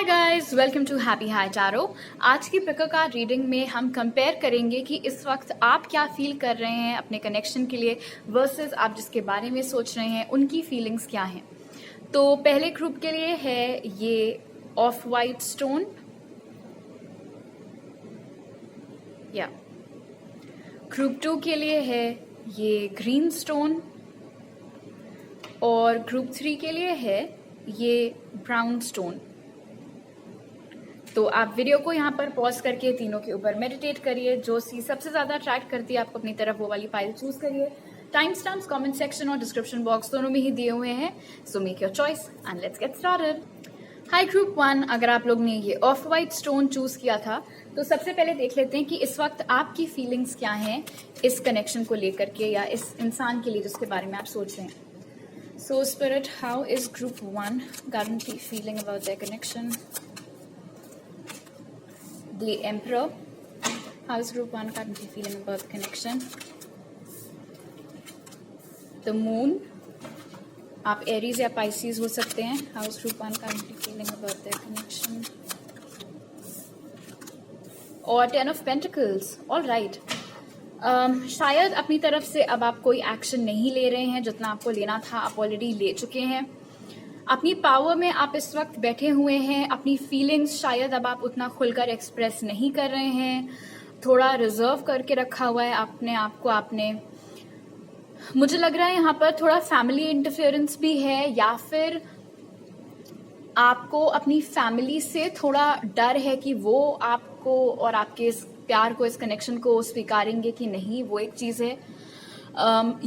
Hi guys, welcome to happy high tarot. आज की pick card reading में हम कंपेयर करेंगे कि इस वक्त आप क्या फील कर रहे हैं अपने कनेक्शन के लिए वर्सेस आप जिसके बारे में सोच रहे हैं उनकी फीलिंग्स क्या हैं। तो पहले ग्रुप के लिए है ये ऑफ वाइट स्टोन, या ग्रुप 2 के लिए है ये ग्रीन स्टोन, और ग्रुप 3 के लिए है ये ब्राउन स्टोन। तो आप वीडियो को यहाँ पर पॉज करके तीनों के ऊपर मेडिटेट करिए। जो चीज सबसे ज्यादा अट्रैक्ट करती है आपको अपनी तरफ, वो वाली फाइल चूज करिए। टाइम स्टैम्प्स कमेंट सेक्शन और डिस्क्रिप्शन बॉक्स दोनों में ही दिए हुए हैं, so make your choice and let's get started. Hi group 1, अगर आप लोग ने ये ऑफ वाइट स्टोन चूज किया था तो सबसे पहले देख लेते हैं कि इस वक्त आपकी फीलिंग्स क्या हैं इस कनेक्शन को लेकर के या इस इंसान के लिए जिसके बारे में आप सोच रहे हैं। So spirit, how is group 1 currently feeling about their connection? The Emperor, how is group 1 currently feeling about the connection? The Moon, आप एरीज या पाइसिस हो सकते हैं। How is group 1 currently feeling about their connection? और 10 of Pentacles, all right. शायद अपनी तरफ से अब आप कोई एक्शन नहीं ले रहे हैं, जितना आपको लेना था आप ऑलरेडी ले चुके हैं। अपनी पावर में आप इस वक्त बैठे हुए हैं। अपनी फीलिंग्स शायद अब आप उतना खुलकर एक्सप्रेस नहीं कर रहे हैं, थोड़ा रिजर्व करके रखा हुआ है अपने आप को आपने। मुझे लग रहा है यहाँ पर थोड़ा फैमिली इंटरफेरेंस भी है, या फिर आपको अपनी फैमिली से थोड़ा डर है कि वो आपको और आपके इस प्यार को, इस कनेक्शन को स्वीकारेंगे कि नहीं, वो एक चीज है।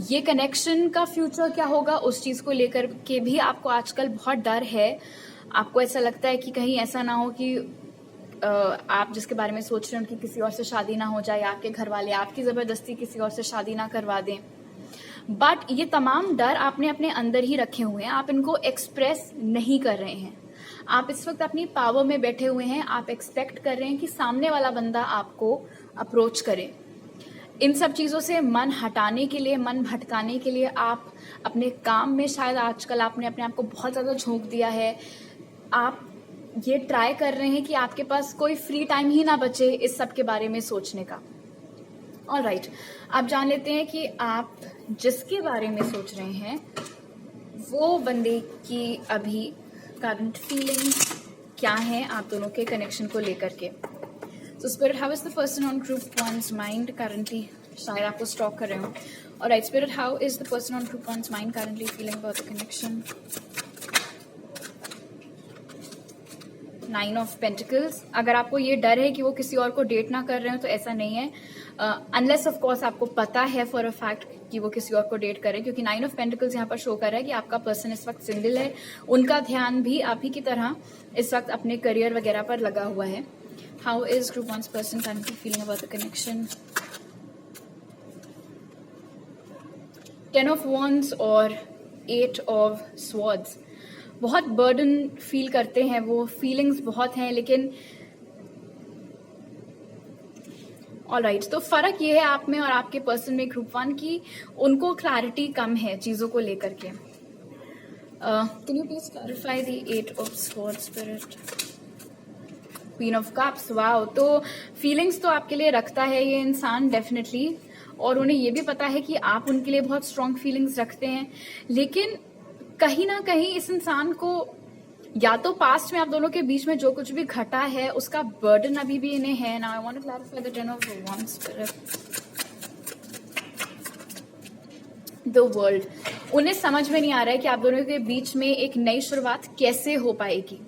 ये कनेक्शन का फ्यूचर क्या होगा उस चीज को लेकर के भी आपको आजकल बहुत डर है। आपको ऐसा लगता है कि कहीं ऐसा ना हो कि आप जिसके बारे में सोच रहे हैं उनकी किसी और से शादी ना हो जाए, या आपके घर वाले आपकी जबरदस्ती किसी और से शादी ना करवा दें। बट ये तमाम डर आपने अपने अंदर ही रखे हुए हैं, आप इनको एक्सप्रेस नहीं कर रहे हैं। आप इस वक्त अपनी पावर में बैठे हुए हैं। आप एक्सपेक्ट कर रहे हैं कि सामने वाला बंदा आपको अप्रोच करे। इन सब चीजों से मन हटाने के लिए, मन भटकाने के लिए आप अपने काम में शायद आजकल आपने अपने आप को बहुत ज्यादा झोंक दिया है। आप ये ट्राई कर रहे हैं कि आपके पास कोई फ्री टाइम ही ना बचे इस सब के बारे में सोचने का। ऑलराइट, आप जान लेते हैं कि आप जिसके बारे में सोच रहे हैं वो बंदे की अभी करंट फीलिंग क्या है आप दोनों के कनेक्शन को लेकर के। So Spirit, how is the person on group 1's mind currently? शायद आपको स्टॉक कर रहे हो। Alright, Spirit, how is the person on group 1's mind currently feeling about the connection? 9 of Pentacles, अगर आपको ये डर है कि वो किसी और को डेट ना कर रहे हो तो ऐसा नहीं है, अनलेस ऑफ कोर्स आपको पता है फॉर अ फैक्ट कि वो किसी और को डेट करे, क्योंकि 9 ऑफ पेंटिकल्स यहाँ पर शो कर रहा है कि आपका पर्सन इस वक्त सिंगल है। उनका ध्यान भी आप ही की तरह इस वक्त अपने करियर वगैरह पर लगा हुआ है। How is group 1's person currently feeling about the connection? 10 of Wands और 8 of Swords, बहुत बर्डन फील करते हैं वो, फीलिंग्स बहुत हैं, लेकिन ऑलराइट। तो फर्क ये है आप में और आपके पर्सन में ग्रुप 1 की, उनको क्लैरिटी कम है चीजों को लेकर के। Can you please clarify the 8 of Swords Spirit? Queen of cups, wow. तो फीलिंग्स तो आपके लिए रखता है ये इंसान डेफिनेटली, और उन्हें ये भी पता है कि आप उनके लिए बहुत स्ट्रॉन्ग फीलिंग्स रखते हैं, लेकिन कहीं ना कहीं इस इंसान को या तो पास्ट में आप दोनों के बीच में जो कुछ भी घटा है उसका बर्डन अभी भी इन्हें है। Now I want to clarify the 10 of Wands Spirit. The world, उन्हें समझ में नहीं आ रहा है कि आप दोनों के बीच में एक नई शुरुआत कैसे हो पाएगी।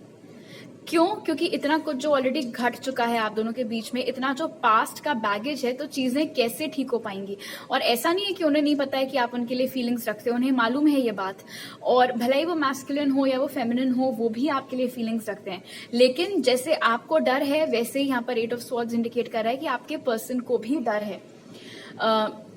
क्यों? क्योंकि इतना कुछ जो ऑलरेडी घट चुका है आप दोनों के बीच में, इतना जो पास्ट का बैगेज है, तो चीजें कैसे ठीक हो पाएंगी। और ऐसा नहीं है कि उन्हें नहीं पता है कि आप उनके लिए फीलिंग्स रखते हो, उन्हें मालूम है ये बात। और भले ही वो मैस्कुलिन हो या वो फेमिनिन हो, वो भी आपके लिए फीलिंग्स रखते हैं। लेकिन जैसे आपको डर है, वैसे ही यहाँ पर 8 of Swords इंडिकेट कर रहा है कि आपके पर्सन को भी डर है।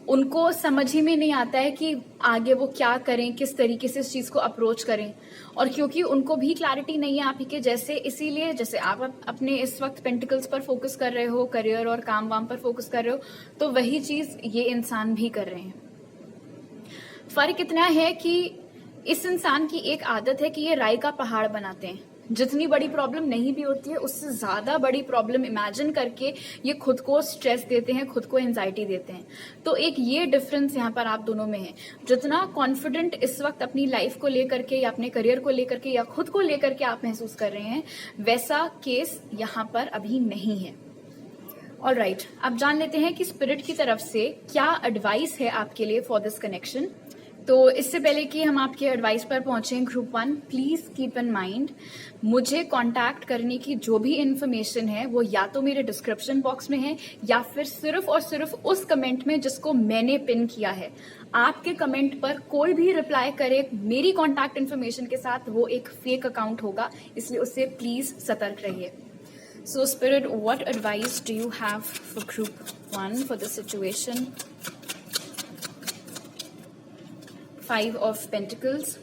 उनको समझ ही में नहीं आता है कि आगे वो क्या करें, किस तरीके से इस चीज को अप्रोच करें। और क्योंकि उनको भी क्लैरिटी नहीं है आप ही के जैसे, इसीलिए जैसे आप अपने इस वक्त पेंटिकल्स पर फोकस कर रहे हो, करियर और काम वाम पर फोकस कर रहे हो, तो वही चीज ये इंसान भी कर रहे हैं। फर्क इतना है कि इस इंसान की एक आदत है कि ये राई का पहाड़ बनाते हैं। जितनी बड़ी प्रॉब्लम नहीं भी होती है उससे ज्यादा बड़ी प्रॉब्लम इमेजिन करके ये खुद को स्ट्रेस देते हैं, खुद को एंजाइटी देते हैं। तो एक ये डिफरेंस यहाँ पर आप दोनों में है। जितना कॉन्फिडेंट इस वक्त अपनी लाइफ को लेकर के या अपने करियर को लेकर के या खुद को लेकर के आप महसूस कर रहे हैं, वैसा केस यहाँ पर अभी नहीं है। ऑलराइट, अब जान लेते हैं कि स्पिरिट की तरफ से क्या एडवाइस है आपके लिए फॉर दिस कनेक्शन। तो इससे पहले कि हम आपके एडवाइस पर पहुंचे, group 1 please keep in mind, मुझे कांटेक्ट करने की जो भी इंफॉर्मेशन है वो या तो मेरे डिस्क्रिप्शन बॉक्स में है या फिर सिर्फ और सिर्फ उस कमेंट में जिसको मैंने पिन किया है। आपके कमेंट पर कोई भी रिप्लाई करे मेरी कांटेक्ट इन्फॉर्मेशन के साथ, वो एक फेक अकाउंट होगा, इसलिए उससे प्लीज सतर्क रहिए। So Spirit, what advice do you have for group 1 for the situation? 5 of Pentacles.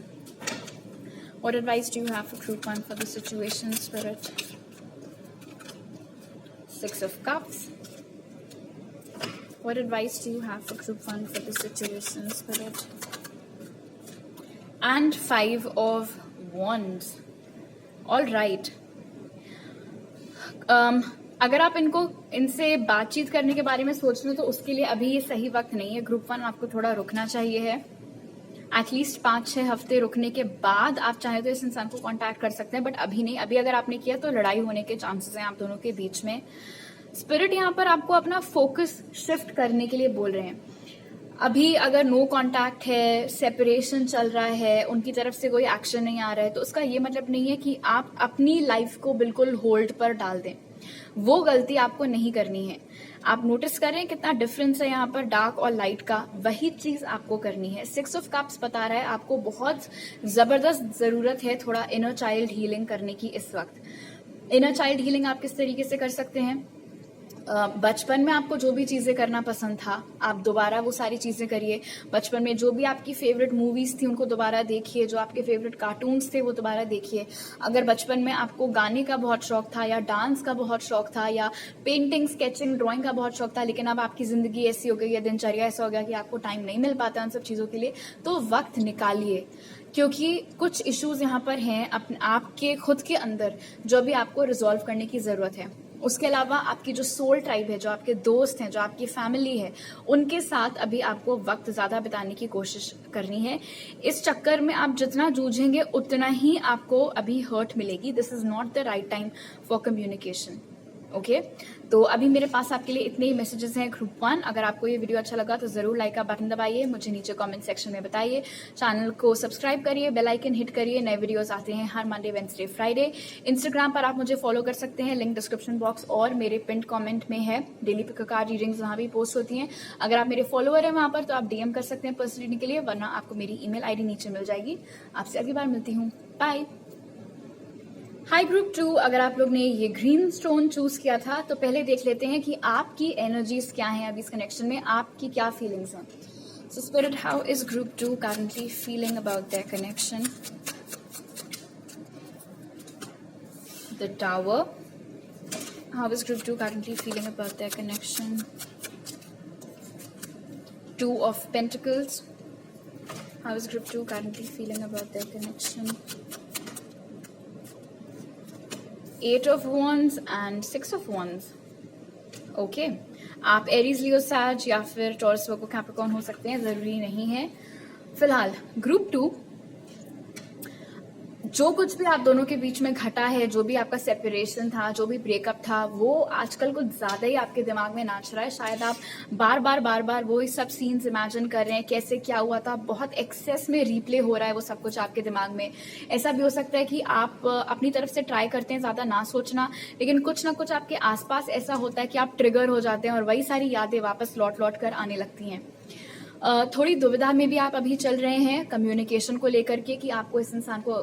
What advice do you have for group 1 for the situation, Spirit? 6 of Cups. What advice do you have for group 1 for the situation, Spirit? And 5 of Wands. All right. अगर आप इनसे बातचीत करने के बारे में सोच रहे हो तो उसके लिए अभी ये सही वक्त नहीं है। ग्रुप 1 आपको थोड़ा रुकना चाहिए है, एटलीस्ट 5-6 हफ्ते रुकने के बाद आप चाहे तो इस इंसान को कांटेक्ट कर सकते हैं, बट अभी नहीं। अभी अगर आपने किया तो लड़ाई होने के चांसेस हैं आप दोनों के बीच में। स्पिरिट यहाँ पर आपको अपना फोकस शिफ्ट करने के लिए बोल रहे हैं। अभी अगर नो कांटेक्ट है, सेपरेशन चल रहा है, उनकी तरफ से कोई एक्शन नहीं आ रहा है, तो उसका ये मतलब नहीं है कि आप अपनी लाइफ को बिल्कुल होल्ड पर डाल दें। वो गलती आपको नहीं करनी है। आप नोटिस करें कितना डिफरेंस है यहाँ पर डार्क और लाइट का, वही चीज आपको करनी है। 6 ऑफ कप्स बता रहा है आपको बहुत जबरदस्त जरूरत है थोड़ा इनर चाइल्ड हीलिंग करने की इस वक्त। इनर चाइल्ड हीलिंग आप किस तरीके से कर सकते हैं? बचपन में आपको जो भी चीजें करना पसंद था, आप दोबारा वो सारी चीजें करिए। बचपन में जो भी आपकी फेवरेट मूवीज थी उनको दोबारा देखिए, जो आपके फेवरेट कार्टून्स थे वो दोबारा देखिए। अगर बचपन में आपको गाने का बहुत शौक था या डांस का बहुत शौक था या पेंटिंग, स्केचिंग, ड्राइंग का बहुत शौक था, लेकिन अब आपकी जिंदगी ऐसी हो गई है, दिनचर्या ऐसा हो गया कि आपको टाइम नहीं मिल पाता उन सब चीजों के लिए, तो वक्त निकालिए, क्योंकि कुछ इश्यूज यहाँ पर हैं आपके खुद के अंदर जो भी आपको रिजॉल्व करने की जरूरत है। उसके अलावा आपकी जो सोल ट्राइब है, जो आपके दोस्त हैं, जो आपकी फैमिली है, उनके साथ अभी आपको वक्त ज्यादा बिताने की कोशिश करनी है। इस चक्कर में आप जितना जूझेंगे उतना ही आपको अभी हर्ट मिलेगी। This is not the right time for communication. Okay, तो अभी मेरे पास आपके लिए इतने ही मैसेजेस हैं ग्रुप 1। अगर आपको ये वीडियो अच्छा लगा तो जरूर लाइक का बटन दबाइए, मुझे नीचे कमेंट सेक्शन में बताइए, चैनल को सब्सक्राइब करिए, बेल आइकन हिट करिए। नए वीडियोस आते हैं हर मंडे, वेडनेसडे, फ्राइडे। इंस्टाग्राम पर आप मुझे फॉलो कर सकते हैं, लिंक डिस्क्रिप्शन बॉक्स और मेरे पिन कमेंट में है। डेली पिक कार्ड रीडिंग्स वहां भी पोस्ट होती हैं। अगर आप मेरे फॉलोअर हैं वहां पर तो आप डीएम कर सकते हैं पर्सनल रीडिंग के लिए, वरना आपको मेरी ईमेल आईडी नीचे मिल जाएगी। आपसे अगली बार मिलती हूँ, बाय। हाय ग्रुप 2, अगर आप लोग ने ये ग्रीन स्टोन चूज किया था तो पहले देख लेते हैं कि आपकी एनर्जीज क्या हैं अभी इस कनेक्शन में, आपकी क्या फीलिंग्स हैं। So spirit, how is group 2 currently feeling about their connection? The tower, how is group 2 currently feeling about their connection? 2 of pentacles, how is group 2 currently feeling about their connection? 8 of Wands and 6 of Wands. Okay, आप Aries, Leo, Sag या फिर taurus, वर्गो, Capricorn हो सकते हैं, जरूरी नहीं है। फिलहाल ग्रुप 2, जो कुछ भी आप दोनों के बीच में घटा है, जो भी आपका सेपरेशन था, जो भी ब्रेकअप था, वो आजकल कुछ ज्यादा ही आपके दिमाग में नाच रहा है। शायद आप बार बार वो सब सीन्स इमेजिन कर रहे हैं, कैसे क्या हुआ था, बहुत एक्सेस में रिप्ले हो रहा है वो सब कुछ आपके दिमाग में। ऐसा भी हो सकता है कि आप अपनी तरफ से ट्राई करते हैं ज्यादा ना सोचना, लेकिन कुछ ना कुछ आपके आसपास ऐसा होता है कि आप ट्रिगर हो जाते हैं और वही सारी यादें वापस लौट कर आने लगती हैं। थोड़ी दुविधा में भी आप अभी चल रहे हैं कम्युनिकेशन को लेकर के कि आपको इस इंसान को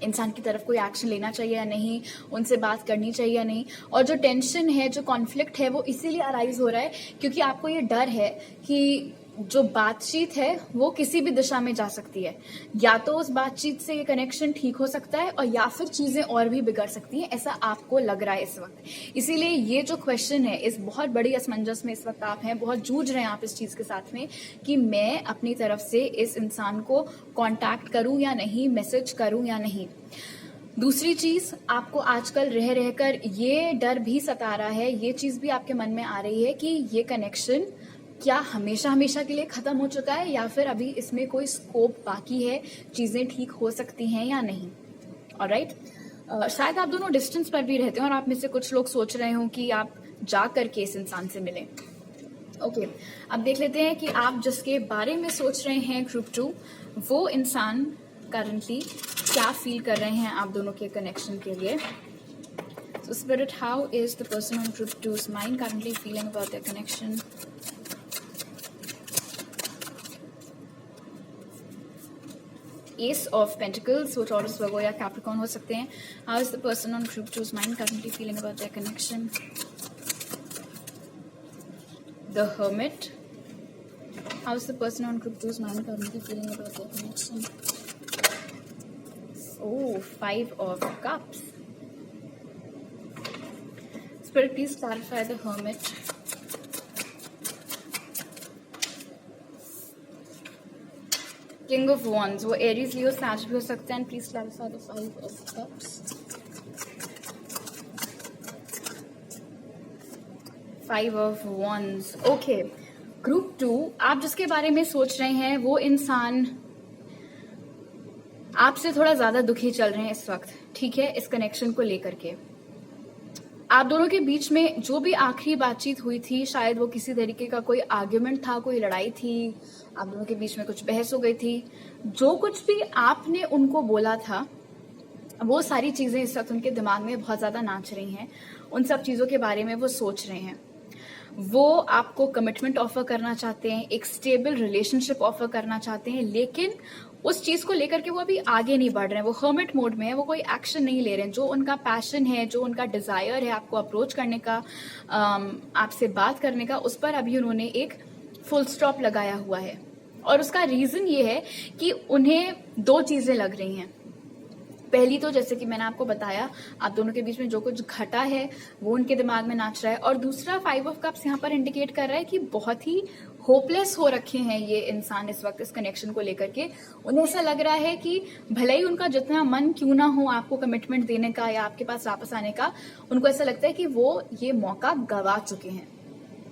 इंसान की तरफ कोई एक्शन लेना चाहिए या नहीं, उनसे बात करनी चाहिए या नहीं। और जो टेंशन है, जो कॉन्फ्लिक्ट है, वो इसीलिए अराइज हो रहा है क्योंकि आपको ये डर है कि जो बातचीत है वो किसी भी दिशा में जा सकती है। या तो उस बातचीत से ये कनेक्शन ठीक हो सकता है और या फिर चीजें और भी बिगड़ सकती हैं, ऐसा आपको लग रहा है इस वक्त। इसीलिए ये जो क्वेश्चन है, इस बहुत बड़ी असमंजस में इस वक्त आप हैं, बहुत जूझ रहे हैं आप इस चीज के साथ में कि मैं अपनी तरफ से इस इंसान को कांटेक्ट करूं या नहीं, मैसेज करूं या नहीं। दूसरी चीज, आपको आजकल रह रहकर ये डर भी सता रहा है, ये चीज भी आपके मन में आ रही है कि ये कनेक्शन क्या हमेशा हमेशा के लिए खत्म हो चुका है या फिर अभी इसमें कोई स्कोप बाकी है, चीजें ठीक हो सकती हैं या नहीं। ऑलराइट, शायद आप दोनों डिस्टेंस पर भी रहते हो और आप में से कुछ लोग सोच रहे हो कि आप जा करके इस इंसान से मिलें। ओके, अब देख लेते हैं कि आप जिसके बारे में सोच रहे हैं ग्रुप 2, वो इंसान करंटली क्या फील कर रहे हैं आप दोनों के कनेक्शन के लिए। So Spirit, how is the person on group 2's mind currently feeling about their connection? Ace of Pentacles, वो Taurus, Virgo या Capricorn हो सकते हैं। How is the person on group 2's mind currently feeling about their connection? The Hermit. How is the person on group 2's mind currently feeling about their connection? Oh, 5 of Cups. Spirit, please clarify the Hermit. King of Wands, वो Aries, Leo, Sag भी हो सकते हैं। Please clarify the 5 of Cups. 5 of Wands. Okay, Group 2, आप जिसके बारे में सोच रहे हैं वो इंसान आपसे थोड़ा ज्यादा दुखी चल रहे हैं इस वक्त, ठीक है, इस कनेक्शन को लेकर के। आप दोनों के बीच में जो भी आखिरी बातचीत हुई थी, शायद वो किसी तरीके का कोई आर्ग्यूमेंट था, कोई लड़ाई थी, आप दोनों के बीच में कुछ बहस हो गई थी। जो कुछ भी आपने उनको बोला था, वो सारी चीजें इस वक्त उनके दिमाग में बहुत ज्यादा नाच रही हैं। उन सब चीजों के बारे में वो सोच रहे हैं। वो आपको कमिटमेंट ऑफर करना चाहते हैं, एक स्टेबल रिलेशनशिप ऑफर करना चाहते हैं, लेकिन उस चीज को लेकर के वो अभी आगे नहीं बढ़ रहे हैं। वो हर्मिट मोड में है, वो कोई एक्शन नहीं ले रहे हैं। जो उनका पैशन है, जो उनका डिजायर है आपको अप्रोच करने का, आपसे बात करने का, उस पर अभी उन्होंने एक फुल स्टॉप लगाया हुआ है। और उसका रीजन ये है कि उन्हें 2 चीजें लग रही हैं। पहली तो जैसे कि मैंने आपको बताया, आप दोनों के बीच में जो कुछ घटा है वो उनके दिमाग में नाच रहा है। और दूसरा 5 ऑफ कप्स यहाँ पर इंडिकेट कर रहा है कि बहुत ही होपलेस हो रखे हैं ये इंसान इस वक्त इस कनेक्शन को लेकर के। उन्हें ऐसा लग रहा है कि भले ही उनका जितना मन क्यों ना हो आपको कमिटमेंट देने का या आपके पास वापस आने का, उनको ऐसा लगता है कि वो ये मौका गवा चुके हैं।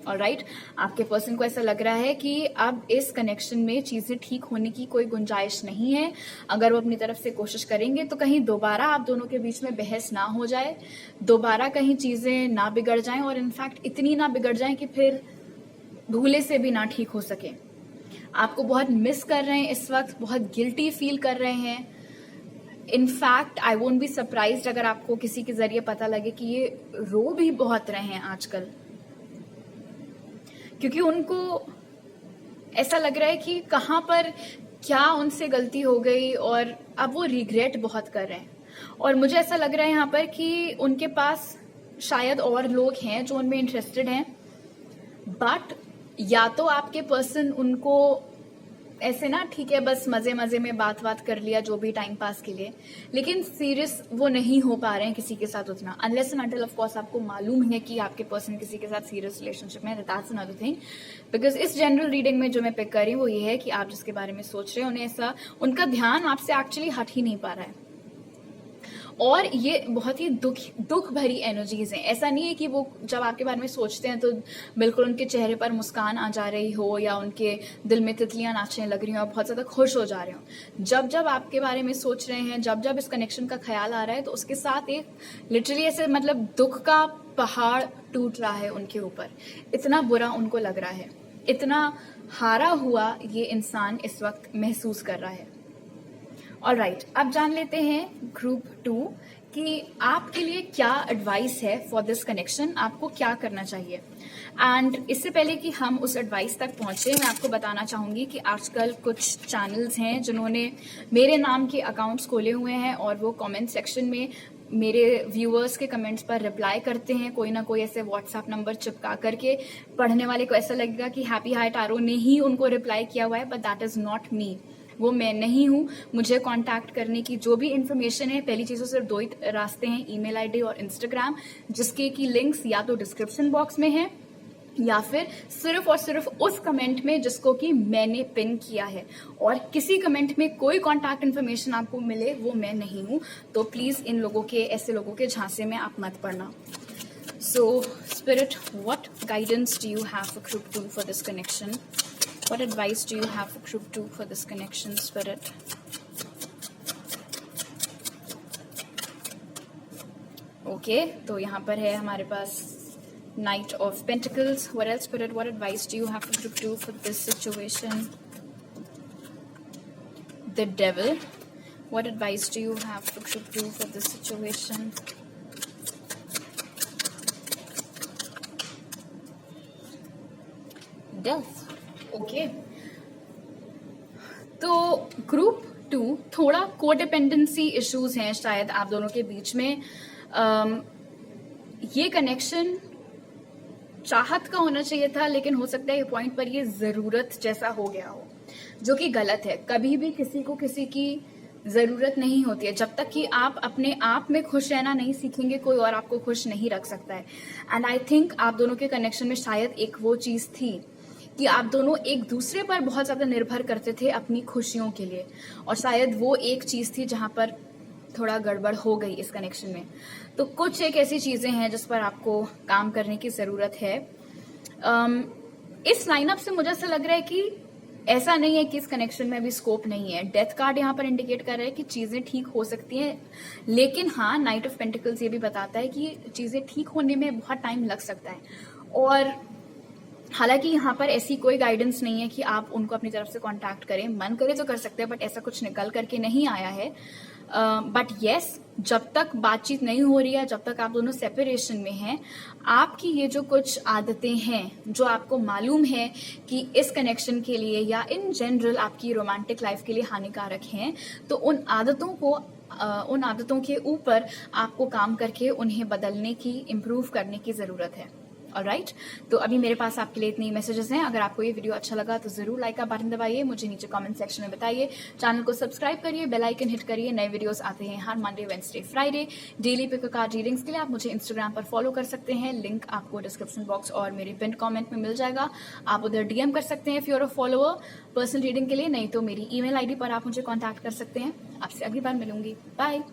ऑलराइट, आपके पर्सन को ऐसा लग रहा है कि अब इस कनेक्शन में चीजें ठीक होने की कोई गुंजाइश नहीं है। अगर वो अपनी तरफ से कोशिश करेंगे तो कहीं दोबारा आप दोनों के बीच में बहस ना हो जाए, दोबारा कहीं चीजें ना बिगड़ जाएं, और इनफैक्ट इतनी ना बिगड़ जाएं कि फिर भूले से भी ना ठीक हो सके। आपको बहुत मिस कर रहे हैं इस वक्त, बहुत गिल्टी फील कर रहे हैं। In fact I won't be surprised अगर आपको किसी के जरिए पता लगे कि ये रो भी बहुत रहे हैं आजकल, क्योंकि उनको ऐसा लग रहा है कि कहाँ पर क्या उनसे गलती हो गई और अब वो रिग्रेट बहुत कर रहे हैं। और मुझे ऐसा लग रहा है यहाँ पर कि उनके पास शायद और लोग हैं जो उनमें इंटरेस्टेड हैं, बट या तो आपके पर्सन उनको ऐसे ना, ठीक है, बस मजे मजे में बात कर लिया जो भी टाइम पास के लिए, लेकिन सीरियस वो नहीं हो पा रहे हैं किसी के साथ उतना, unless and until of course आपको मालूम है कि आपके पर्सन किसी के साथ सीरियस रिलेशनशिप में है, दैट्स अनदर थिंग। बिकॉज इस जनरल रीडिंग में जो मैं पिक कर रही हूँ वो ये है कि आप जिसके बारे में सोच रहे हैं उन्हें ऐसा, उनका ध्यान आपसे एक्चुअली हट ही नहीं पा रहा है। और ये बहुत ही दुख भरी एनर्जीज हैं। ऐसा नहीं है कि वो जब आपके बारे में सोचते हैं तो बिल्कुल उनके चेहरे पर मुस्कान आ जा रही हो या उनके दिल में तितलियां नाचने लग रही हो और बहुत ज्यादा खुश हो जा रहे हो। जब जब आपके बारे में सोच रहे हैं, जब जब इस कनेक्शन का ख्याल आ रहा है, तो उसके साथ एक लिटरली ऐसे मतलब दुख का पहाड़ टूट रहा है उनके ऊपर। इतना बुरा उनको लग रहा है, इतना हारा हुआ ये इंसान इस वक्त महसूस कर रहा है। ऑलराइट, अब जान लेते हैं ग्रुप 2 कि आपके लिए क्या एडवाइस है फॉर दिस कनेक्शन, आपको क्या करना चाहिए। एंड इससे पहले कि हम उस एडवाइस तक पहुंचे, मैं आपको बताना चाहूंगी कि आजकल कुछ चैनल्स हैं जिन्होंने मेरे नाम के अकाउंट्स खोले हुए हैं और वो कमेंट सेक्शन में मेरे व्यूअर्स के कमेंट्स पर रिप्लाई करते हैं, कोई ना कोई ऐसे व्हाट्सएप नंबर चिपका करके, पढ़ने वाले को ऐसा लगेगा कि हैप्पी हाई टारो ने ही उनको रिप्लाई किया हुआ है, but that is not me, वो मैं नहीं हूं। मुझे कांटेक्ट करने की जो भी इंफॉर्मेशन है, पहली चीज तो सिर्फ 2 ही रास्ते हैं, ईमेल आईडी और इंस्टाग्राम, जिसके की लिंक्स या तो डिस्क्रिप्शन बॉक्स में है या फिर सिर्फ और सिर्फ उस कमेंट में जिसको कि मैंने पिन किया है। और किसी कमेंट में कोई कांटेक्ट इन्फॉर्मेशन आपको मिले वो मैं नहीं हूं, तो प्लीज इन लोगों के, ऐसे लोगों के झांसे में आप मत पड़ना। So, Spirit, what guidance do you have for group 2 for this connection? What advice do you have for group 2 for this connection, Spirit? Okay, तो यहाँ पर है हमारे पास Knight of Pentacles. What else, Spirit? What advice do you have for group 2 for this situation? The Devil. What advice do you have for group 2 for this situation? Death. Okay. तो group 2 थोड़ा codependency issues हैं शायद आप दोनों के बीच में। ये connection चाहत का होना चाहिए था, लेकिन हो सकता है ये पॉइंट पर ये जरूरत जैसा हो गया हो, जो कि गलत है। कभी भी किसी को किसी की जरूरत नहीं होती है। जब तक कि आप अपने आप में खुश रहना नहीं सीखेंगे, कोई और आपको खुश नहीं रख सकता है। एंड आई थिंक आप दोनों के कनेक्शन में शायद एक वो चीज थी कि आप दोनों एक दूसरे पर बहुत ज्यादा निर्भर करते थे अपनी खुशियों के लिए, और शायद वो एक चीज थी जहां पर थोड़ा गड़बड़ हो गई इस कनेक्शन में। तो कुछ एक ऐसी चीजें हैं जिस पर आपको काम करने की जरूरत है। इस लाइनअप से मुझे ऐसा लग रहा है कि ऐसा नहीं है कि इस कनेक्शन में अभी स्कोप नहीं है। डेथ कार्ड यहाँ पर इंडिकेट कर रहा है कि चीजें ठीक हो सकती हैं, लेकिन हाँ, नाइट ऑफ पेंटिकल्स ये भी बताता है कि चीजें ठीक होने में बहुत टाइम लग सकता है। और हालांकि यहाँ पर ऐसी कोई गाइडेंस नहीं है कि आप उनको अपनी तरफ से कांटेक्ट करें, मन करे तो कर सकते हैं, बट ऐसा कुछ निकल करके नहीं आया है। बट यस, जब तक बातचीत नहीं हो रही है, जब तक आप दोनों सेपरेशन में हैं, आपकी ये जो कुछ आदतें हैं जो आपको मालूम है कि इस कनेक्शन के लिए या इन जनरल आपकी रोमांटिक लाइफ के लिए हानिकारक हैं, तो उन आदतों के ऊपर आपको काम करके उन्हें बदलने की, इम्प्रूव करने की जरूरत है। ऑलराइट, तो अभी मेरे पास आपके लिए इतनी मैसेजेस हैं। अगर आपको ये वीडियो अच्छा लगा तो जरूर लाइक का बटन दबाइए, मुझे नीचे कमेंट सेक्शन में बताइए, चैनल को सब्सक्राइब करिए, बेल आइकन हिट करिए। नए वीडियोस आते हैं हर Monday, Wednesday, Friday. Daily pick card readings के लिए आप मुझे इंस्टाग्राम पर फॉलो कर सकते हैं, लिंक आपको डिस्क्रिप्शन बॉक्स और मेरे पिन कॉमेंट में मिल जाएगा। आप उधर डीएम कर सकते हैं if you are a follower personal reading के लिए, नहीं तो मेरी ईमेल आईडी पर आप मुझे कॉन्टैक्ट कर सकते हैं। आपसे अगली बार मिलूंगी, बाय।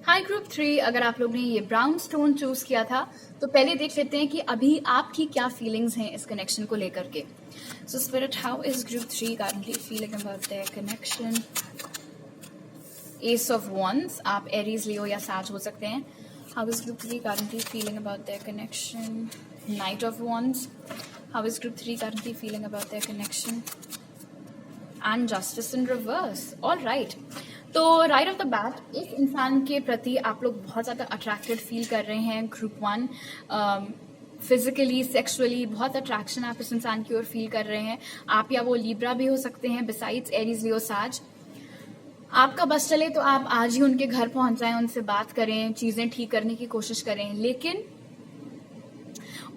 हाय ग्रुप 3, अगर आप लोग ने ये ब्राउन स्टोन चूज किया था तो पहले देख लेते हैं कि अभी आपकी क्या फीलिंग्स हैं इस कनेक्शन को लेकर के। So spirit, how is group 3 currently feeling about their connection? Ace of wands, आप एरीज, लियो या साज हो सकते हैं। How is group 3 currently feeling about their connection? Knight of wands, how is group 3 currently feeling about their connection? And justice in reverse. All right, तो right off the bat इस इंसान के प्रति आप लोग बहुत ज़्यादा अट्रैक्टेड फील कर रहे हैं। ग्रुप 1, फिजिकली, सेक्सुअली बहुत अट्रैक्शन आप इस इंसान की ओर फील कर रहे हैं। आप या वो लिब्रा भी हो सकते हैं, बिसाइड्स एरीज, लियो, साज। आपका बस चले तो आप आज ही उनके घर पहुंच जाएं, उनसे बात करें, चीजें ठीक करने की कोशिश करें। लेकिन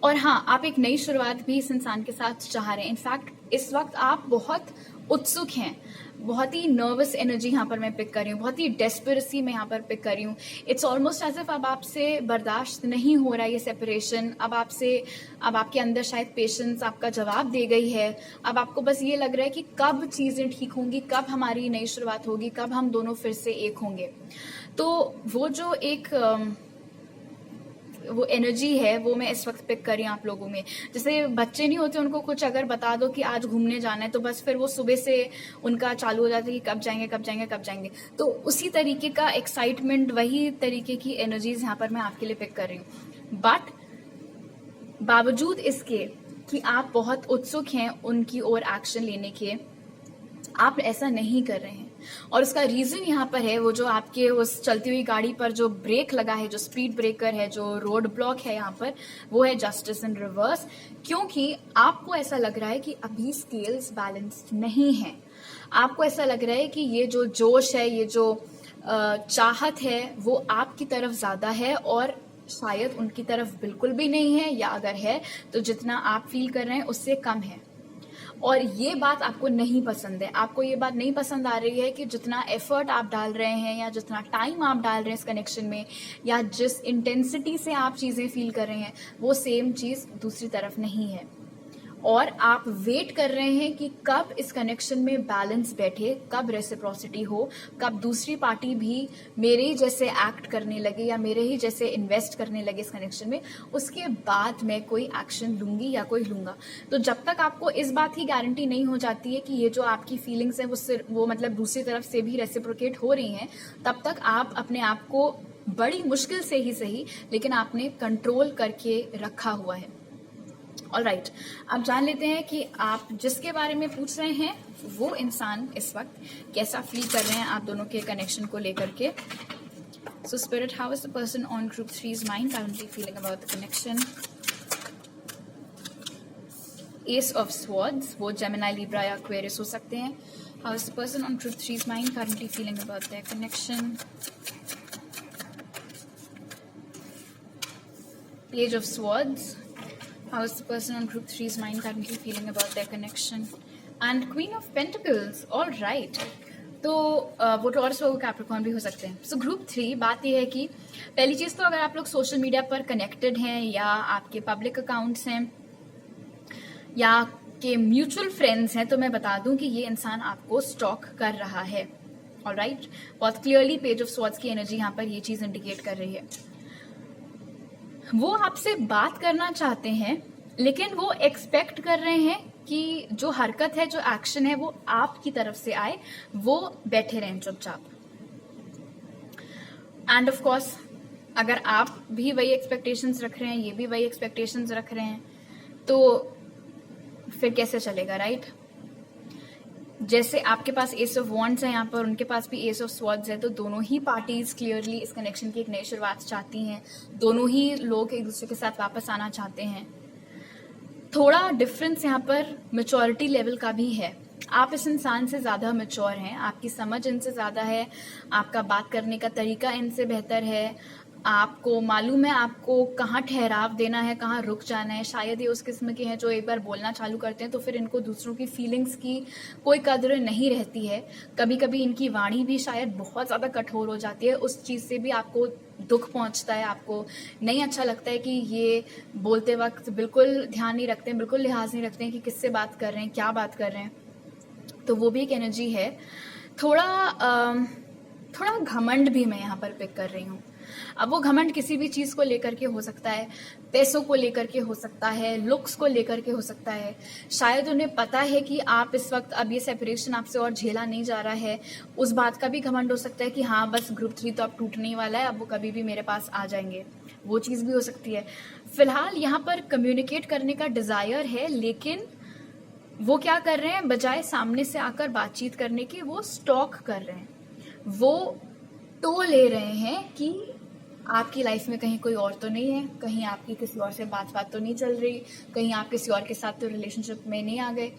और हाँ, आप एक नई शुरुआत भी इस इंसान के साथ चाह रहे हैं। इनफैक्ट इस वक्त आप बहुत उत्सुक हैं, बहुत ही नर्वस एनर्जी यहाँ पर मैं पिक कर रही हूँ, बहुत ही डेस्परेसी में यहाँ पर पिक कर रही हूँ। इट्स ऑलमोस्ट एज इफ अब आपसे बर्दाश्त नहीं हो रहा है ये सेपरेशन। अब आपके अंदर शायद पेशेंस आपका जवाब दे गई है। अब आपको बस ये लग रहा है कि कब चीजें ठीक होंगी, कब हमारी नई शुरुआत होगी, कब हम दोनों फिर से एक होंगे। तो वो जो एक वो एनर्जी है वो मैं इस वक्त पिक कर रही हूँ आप लोगों में। जैसे बच्चे नहीं होते, उनको कुछ अगर बता दो कि आज घूमने जाना है तो बस फिर वो सुबह से उनका चालू हो जाता है कि कब जाएंगे कब जाएंगे कब जाएंगे। तो उसी तरीके का एक्साइटमेंट, वही तरीके की एनर्जीज यहाँ पर मैं आपके लिए पिक कर रही हूँ। बट बावजूद इसके कि आप बहुत उत्सुक हैं उनकी ओर एक्शन लेने के, आप ऐसा नहीं कर रहे हैं। और उसका रीजन यहाँ पर है वो जो आपके उस चलती हुई गाड़ी पर जो ब्रेक लगा है, जो स्पीड ब्रेकर है, जो रोड ब्लॉक है यहाँ पर, वो है जस्टिस इन रिवर्स। क्योंकि आपको ऐसा लग रहा है कि अभी स्केल्स बैलेंस्ड नहीं है। आपको ऐसा लग रहा है कि ये जो जोश है, ये जो चाहत है वो आपकी तरफ ज्यादा है और शायद उनकी तरफ बिल्कुल भी नहीं है, या अगर है तो जितना आप फील कर रहे हैं उससे कम है। और ये बात आपको नहीं पसंद है, आपको ये बात नहीं पसंद आ रही है कि जितना एफर्ट आप डाल रहे हैं या जितना टाइम आप डाल रहे हैं इस कनेक्शन में, या जिस इंटेंसिटी से आप चीजें फील कर रहे हैं, वो सेम चीज दूसरी तरफ नहीं है। और आप वेट कर रहे हैं कि कब इस कनेक्शन में बैलेंस बैठे, कब रेसिप्रोसिटी हो, कब दूसरी पार्टी भी मेरे ही जैसे एक्ट करने लगे या मेरे ही जैसे इन्वेस्ट करने लगे इस कनेक्शन में, उसके बाद मैं कोई एक्शन लूंगी या कोई लूंगा। तो जब तक आपको इस बात की गारंटी नहीं हो जाती है कि ये जो आपकी फीलिंग्स हैं वो मतलब दूसरी तरफ से भी रेसिप्रोकेट हो रही हैं, तब तक आप अपने आप को बड़ी मुश्किल से ही सही लेकिन आपने कंट्रोल करके रखा हुआ है। ऑलराइट, अब जान लेते हैं कि आप जिसके बारे में पूछ रहे हैं वो इंसान इस वक्त कैसा फील कर रहे हैं आप दोनों के कनेक्शन को लेकर के। So spirit, how is the person on group 3's mind currently feeling about the connection? Ace of swords, वो जेमिनी, लिब्रा या एक्वेरियस हो सकते हैं। How is the person on group 3's mind currently feeling about their connection? Page of swords, how is the person on group 3's mind currently feeling about their connection? And Queen of Pentacles, all right. तो वो taurus वो Capricorn भी हो सकते हैं। So group 3, बात ये है कि पहली चीज तो अगर आप लोग सोशल मीडिया पर कनेक्टेड हैं या आपके पब्लिक अकाउंट्स हैं या के म्यूचुअल फ्रेंड्स हैं, तो मैं बता दूं कि ये इंसान आपको स्टॉक कर रहा है। ऑलराइट, बहुत क्लियरली पेज ऑफ स्वॉर्ड्स की एनर्जी यहाँ पर ये चीज इंडिकेट कर रही है। वो आपसे बात करना चाहते हैं लेकिन वो एक्सपेक्ट कर रहे हैं कि जो हरकत है, जो एक्शन है, वो आपकी तरफ से आए, वो बैठे रहें चुपचाप। एंड ऑफ कोर्स अगर आप भी वही एक्सपेक्टेशंस रख रहे हैं, ये भी वही एक्सपेक्टेशंस रख रहे हैं, तो फिर कैसे चलेगा, राइट? जैसे आपके पास एस ऑफ वॉन्ड्स है यहाँ पर, उनके पास भी एस ऑफ स्वॉर्ड्स है, तो दोनों ही पार्टीज क्लियरली इस कनेक्शन की एक नई शुरुआत चाहती हैं। दोनों ही लोग एक दूसरे के साथ वापस आना चाहते हैं। थोड़ा डिफरेंस यहाँ पर मैच्योरिटी लेवल का भी है। आप इस इंसान से ज्यादा मैच्योर हैं, आपकी समझ इनसे ज्यादा है, आपका बात करने का तरीका इनसे बेहतर है, आपको मालूम है आपको कहाँ ठहराव देना है, कहाँ रुक जाना है। शायद ये उस किस्म के हैं जो एक बार बोलना चालू करते हैं तो फिर इनको दूसरों की फीलिंग्स की कोई कदर नहीं रहती है। कभी कभी इनकी वाणी भी शायद बहुत ज़्यादा कठोर हो जाती है, उस चीज़ से भी आपको दुख पहुंचता है, आपको नहीं अच्छा लगता है कि ये बोलते वक्त बिल्कुल ध्यान नहीं रखते हैं, बिल्कुल लिहाज नहीं रखते हैं कि किससे बात कर रहे हैं, क्या बात कर रहे हैं। तो वो भी एक एनर्जी है। थोड़ा घमंड भी मैं यहाँ पर पिक कर रही हूँ। अब वो घमंड किसी भी चीज को लेकर के हो सकता है, पैसों को लेकर के हो सकता है, लुक्स को लेकर के हो सकता है। शायद उन्हें पता है कि आप इस वक्त अब ये सेपरेशन आपसे और झेला नहीं जा रहा है, उस बात का भी घमंड हो सकता है कि हाँ बस ग्रुप 3 तो अब टूटने ही वाला है, अब वो कभी भी मेरे पास आ जाएंगे, वो चीज भी हो सकती है। फिलहाल यहाँ पर कम्युनिकेट करने का डिजायर है, लेकिन वो क्या कर रहे हैं, बजाय सामने से आकर बातचीत करने की वो स्टॉक कर रहे हैं, वो टो ले रहे हैं कि आपकी लाइफ में कहीं कोई और तो नहीं है, कहीं आपकी किसी और से बात तो नहीं चल रही, कहीं आप किसी और के साथ तो रिलेशनशिप में नहीं आ गए।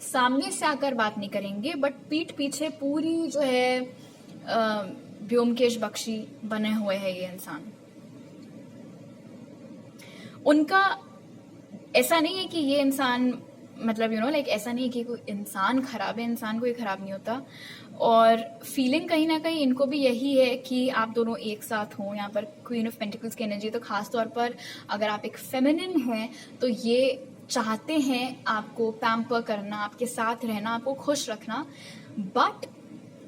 सामने से आकर बात नहीं करेंगे, बट पीठ पीछे पूरी जो है व्योमकेश बख्शी बने हुए हैं ये इंसान। उनका ऐसा नहीं है कि ये इंसान मतलब लाइक ऐसा नहीं है कि कोई इंसान खराब है, इंसान कोई खराब नहीं होता। और फीलिंग कहीं ना कहीं इनको भी यही है कि आप दोनों एक साथ हों। यहाँ पर क्वीन ऑफ पेंटिकल्स की एनर्जी, तो खास तौर पर अगर आप एक फेमिनिन हैं तो ये चाहते हैं आपको पैम्पर करना, आपके साथ रहना, आपको खुश रखना। बट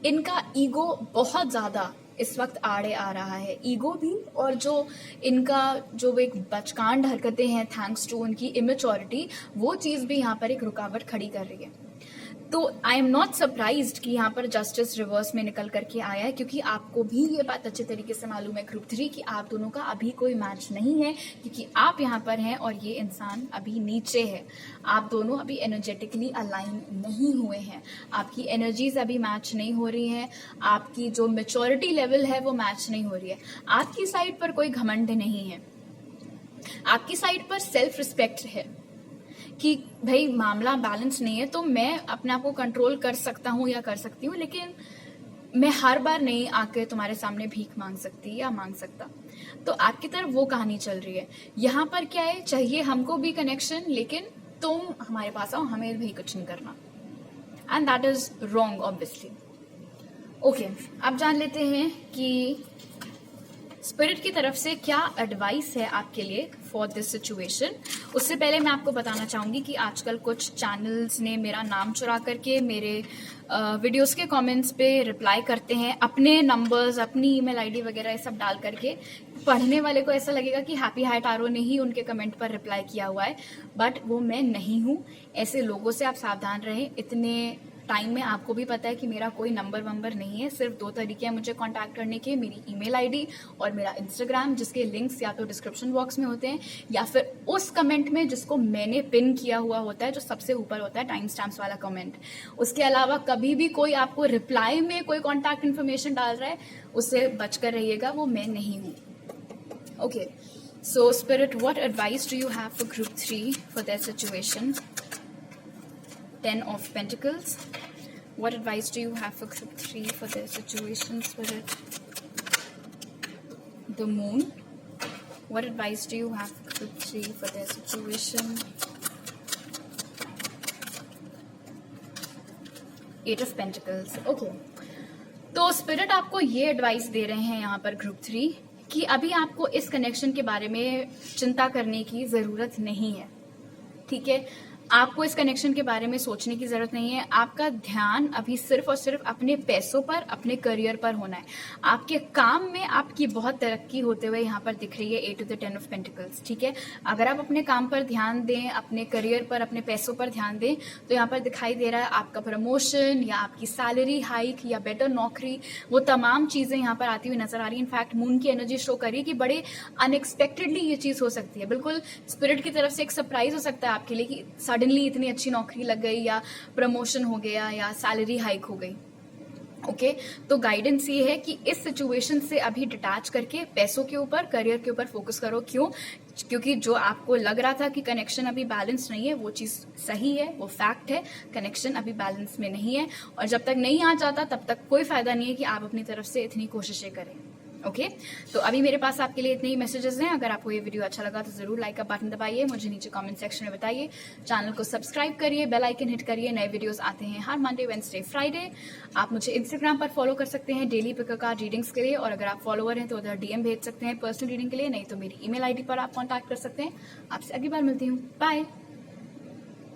इनका ईगो बहुत ज्यादा इस वक्त आड़े आ रहा है, ईगो भी, और जो इनका जो एक बचकांड हरकतें हैं थैंक्स टू उनकी इमेच्योरिटी, वो चीज भी यहाँ पर एक रुकावट खड़ी कर रही है। तो आई एम नॉट सरप्राइज्ड कि यहाँ पर जस्टिस रिवर्स में निकल करके आया है, क्योंकि आपको भी ये बात अच्छे तरीके से मालूम है ग्रुप 3 कि आप दोनों का अभी कोई मैच नहीं है, क्योंकि आप यहाँ पर हैं और ये इंसान अभी नीचे है। आप दोनों अभी एनर्जेटिकली अलाइन नहीं हुए हैं, आपकी एनर्जीज अभी मैच नहीं हो रही है, आपकी जो मेच्योरिटी लेवल है वो मैच नहीं हो रही है। आपकी साइड पर कोई घमंड नहीं है, आपकी साइड पर सेल्फ रिस्पेक्ट है कि भाई मामला बैलेंस नहीं है तो मैं अपने आप को कंट्रोल कर सकता हूँ या कर सकती हूँ, लेकिन मैं हर बार नहीं आकर तुम्हारे सामने भीख मांग सकती या मांग सकता। तो आपकी तरफ वो कहानी चल रही है। यहाँ पर क्या है, चाहिए हमको भी कनेक्शन, लेकिन तुम हमारे पास आओ, हमें भी कुछ नहीं करना, and that is wrong obviously. Okay, अब जान लेते हैं कि स्पिरिट की तरफ से क्या एडवाइस है आपके लिए फॉर दिस सिचुएशन। उससे पहले मैं आपको बताना चाहूंगी कि आजकल कुछ चैनल्स ने मेरा नाम चुरा करके मेरे वीडियोस के कमेंट्स पे रिप्लाई करते हैं, अपने नंबर्स, अपनी ईमेल आईडी वगैरह ये सब डाल करके। पढ़ने वाले को ऐसा लगेगा कि हैप्पी हाई टारो ने ही उनके कमेंट पर रिप्लाई किया हुआ है, बट वो मैं नहीं हूँ। ऐसे लोगों से आप सावधान रहें। इतने टाइम में आपको भी पता है कि मेरा कोई नंबर वंबर नहीं है। सिर्फ 2 तरीके हैं मुझे कांटेक्ट करने के, मेरी ईमेल आईडी और मेरा इंस्टाग्राम, जिसके लिंक्स या तो डिस्क्रिप्शन बॉक्स में होते हैं या फिर उस कमेंट में जिसको मैंने पिन किया हुआ होता है, जो सबसे ऊपर होता है टाइम स्टैम्प्स वाला कमेंट। उसके अलावा कभी भी कोई आपको रिप्लाई में कोई कॉन्टैक्ट इन्फॉर्मेशन डाल रहा है, उससे बचकर रहिएगा, वो मैं नहीं हूँ। Okay, so spirit, what advice do you have for group 3 for that situation? 10 of Pentacles. What advice do you have for group 3 for their situation, Spirit? The Moon. What advice do you have for group 3 for their situation? 8 of Pentacles. Okay. तो spirit आपको ये advice दे रहे हैं यहाँ पर group 3 कि अभी आपको इस कनेक्शन के बारे में चिंता करने की जरूरत नहीं है। ठीक है, आपको इस कनेक्शन के बारे में सोचने की जरूरत नहीं है। आपका ध्यान अभी सिर्फ और सिर्फ अपने पैसों पर, अपने करियर पर होना है। आपके काम में आपकी बहुत तरक्की होते हुए यहाँ पर दिख रही है 8 of the 10 of Pentacles। ठीक है, अगर आप अपने काम पर ध्यान दें, अपने करियर पर, अपने पैसों पर ध्यान दें, तो यहाँ पर दिखाई दे रहा है आपका प्रमोशन या आपकी सैलरी हाइक या बेटर नौकरी, वो तमाम चीजें यहाँ पर आती हुई नजर आ रही है। इनफैक्ट मून की एनर्जी शो कर रही है कि बड़े अनएक्सपेक्टेडली ये चीज हो सकती है। बिल्कुल स्पिरिट की तरफ से एक सरप्राइज हो सकता है आपके लिए कि सडनली इतनी अच्छी नौकरी लग गई या प्रमोशन हो गया या सैलरी हाइक हो गई। ओके, तो गाइडेंस ये है कि इस सिचुएशन से अभी डिटैच करके पैसों के ऊपर, करियर के ऊपर फोकस करो। क्यों? क्योंकि जो आपको लग रहा था कि कनेक्शन अभी बैलेंस नहीं है, वो चीज सही है, वो फैक्ट है। कनेक्शन अभी बैलेंस में नहीं है, और जब तक नहीं आ जाता तब तक कोई फायदा नहीं है कि आप अपनी तरफ से इतनी कोशिशें करें। ओके, तो अभी मेरे पास आपके लिए इतने ही मैसेजेस हैं। अगर आपको ये वीडियो अच्छा लगा तो जरूर लाइक का बटन दबाइए, मुझे नीचे कमेंट सेक्शन में बताइए, चैनल को सब्सक्राइब करिए, बेल आइकन हिट करिए। नए वीडियोस आते हैं हर मंडे, वेडनेसडे, फ्राइडे। आप मुझे इंस्टाग्राम पर फॉलो कर सकते हैं डेली पिक कार्ड रीडिंग्स के लिए, और अगर आप फॉलोअर हैं तो उधर डीएम भेज सकते हैं पर्सनल रीडिंग के लिए, नहीं तो मेरी ईमेल आईडी पर आप कॉन्टैक्ट कर सकते हैं। आपसे अगली बार मिलती हूँ, बाय।